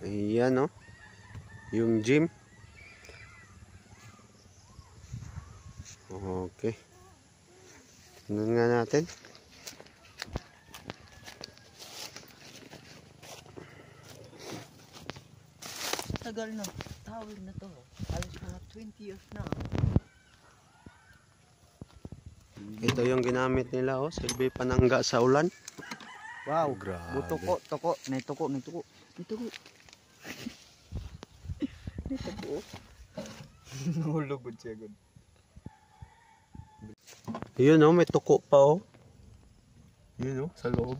Ayan, no? Yung gym. Okay. Tingnan nga natin. Tagal na. Tawag na to. Halos mga 20 years na. Ito yung ginamit nila, oh. Silbi panangga sa ulan. Wow. Grabe. Butuko, tuko. Naituko, naituko. Naituko. Naituko. Nahulugod siya, good. Yun, oh. May tuko pa, oh. Yun, oh. Sa loob.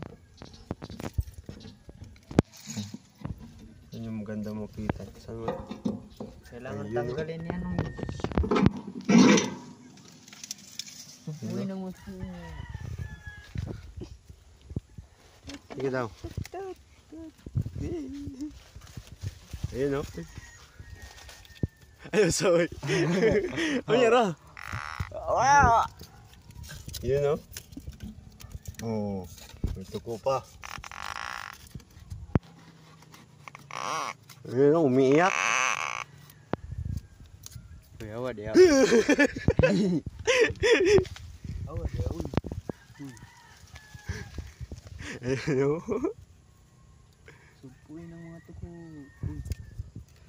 Yan yung maganda makita. Saan mo? Kailangan ayun, tanggalin yan. Uy, nang sige daw. Ayun, oh. Ayun, sorry. Mayara. wow! Yun, oh. Oh. May tuko pa. Ayun, oh. Umiiyak. Uy, awa dia. Awa dia, uy. Ayun, oh. Supuin ng mga tuko. Uy.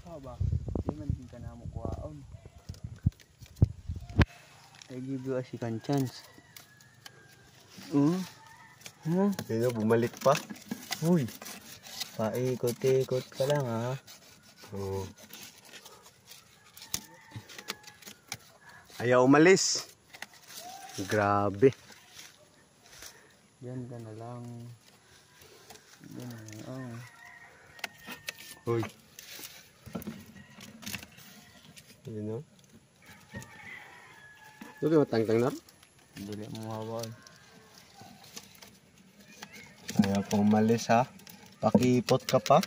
Haba. Di man din ka na mo kuhaon. I give you a second chance. Ayun, oh. Bumalik pa. Uy. Paikot-ikot ka lang ha. Oh. Ayaw umalis. Grabe. Yan ka na lang. Yan na lang. Uy. Yun, oh. Ito kayo matangtang na? Dili mo hawal. Ayaw pong umalis, ha? Pakipot ka pa.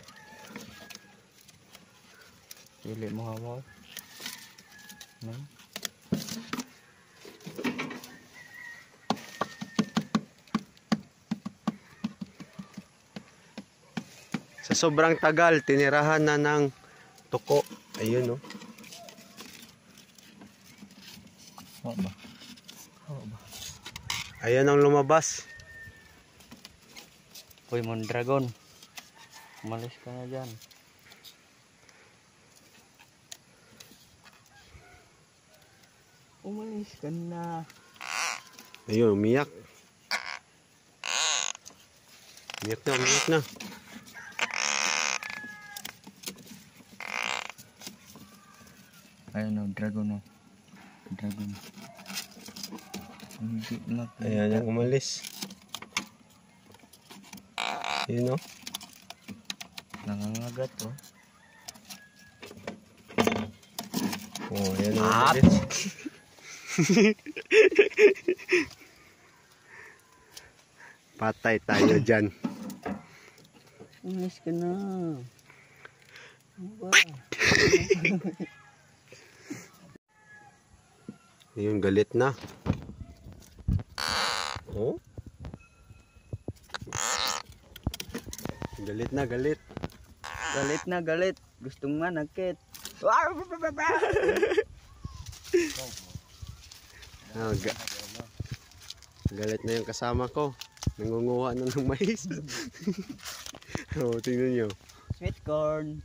Dili mo hawal. No? Sa sobrang tagal, tinirahan na ng tuko. Ayun, oh. Hawa ba? Hawa ba? Ayan ang lumabas. Uy, Mondragon. Umalis ka na dyan. Umalis ka na. Ayun, umiyak. Umiyak na, umiyak na. Ayun o, dragon o. Dragon. Hindi na. Ayan ang umalis. Ayun, oh. Nangangagat o. Oh, ayan ang umalis. Patay tayo dyan. Umalis ka na. Ano ba? Ayun, galit na. Oh? Galit na, galit. Galit na, galit. Gusto nga nagkit. Ah, galit na yung kasama ko. Nangunguha na ng mais. Oh, tingnan nyo. Sweet corn.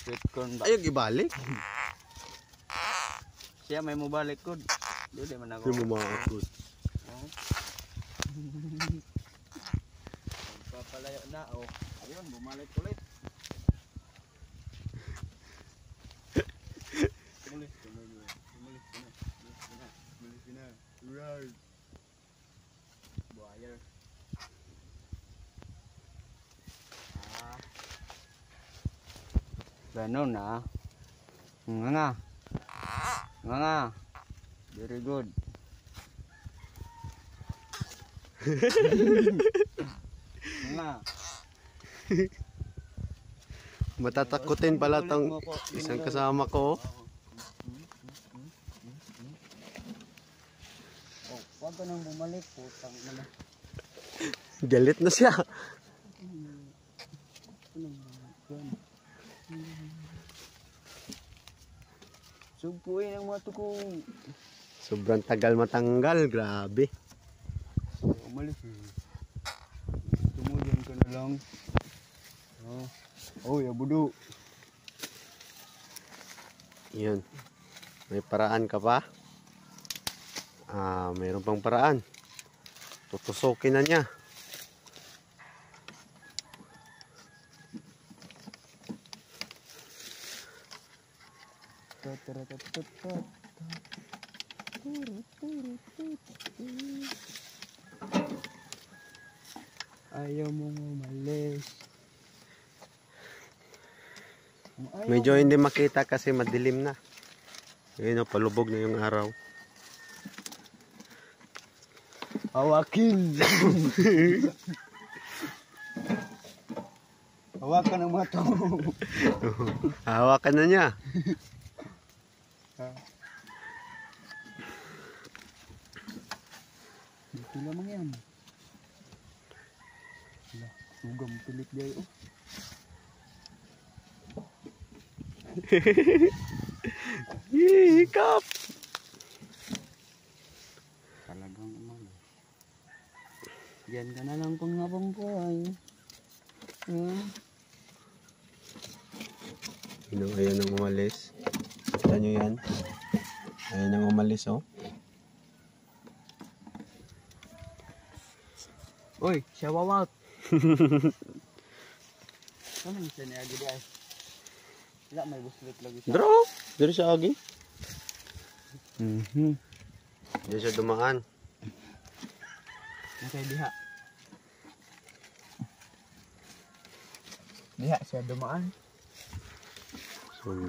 Sweet corn ba? Ayaw ibalik. Siya may mobalik ko. Dili man ako. Yung mamakakot. Papalayo na oh. Ayun, bumalik ulit. Tumalis ka na. Right. Buyer. Ganun na. Nga. Nga. Very good. Nga. Matatakutin pala tong isang kasama ko. Oh, wag ka nang bumalik, putang ina. Galit na siya. Sugpuin ang mga tuko. Sobrang tagal matanggal, grabe. Umalis eh. Tumudian ka na lang. Oh, ya budo. Yun. May paraan ka pa? Mayroon pang paraan. Tutusukin na niya. Ayaw mong umalis. Medyo hindi makita kasi madilim na. Ayun o, palubog na yung araw. Hawakin! Hawakan ang mga to. Hawakan na niya. Dito lamang yan. Wala, sugam pilit day oh. Hikap! Talagang umano. Diyan ka na lang pangabang ko ay. Ayan ang umalis. Kita nyo yan. Ayan ang umalis oh. Oy, siya wawat. Ano siya niya gidi ay? Wala may buslit lagi siya. Draw! Dari siya agi. Mhm. Diyan siya dumaan. Okay, diha. Diha siya dumaan.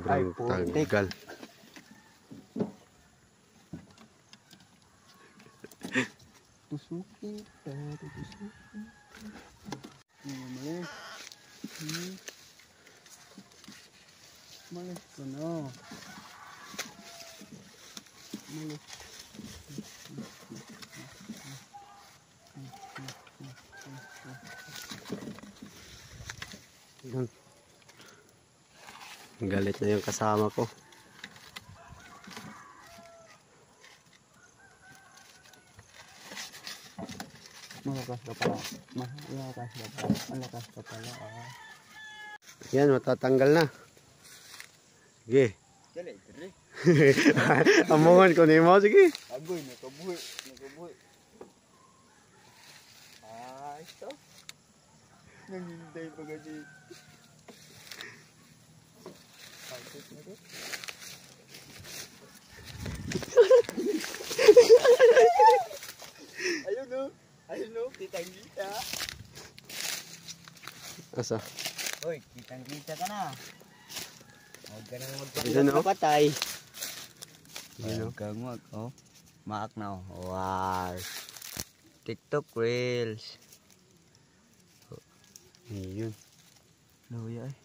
Ay, Sobrang putik. tagal. Tusukin kita, tusukin. Malis. Malis ka na. Malis. Yun. Galit na yung kasama ko. Malakas ka pala. Malakas ka pala. Malakas ka pala. Yan, matatanggal na. Sige. Dali, dali. Amungan ko ni mo. Sige. Agoy, nakabuhi. Nakabuhi. Ito. Nangintay pa kasi. Pagkit na ito. Ayun o. Ayun o. Kitang-kita. Asa? Hoy, kitang-kita ka na. Huwag ka nang Ito, no? magpapatay. Ayun, no? Huwag kang wag. Oh. Maak na oh. Wow. TikTok Reels. Ayun. Luya eh.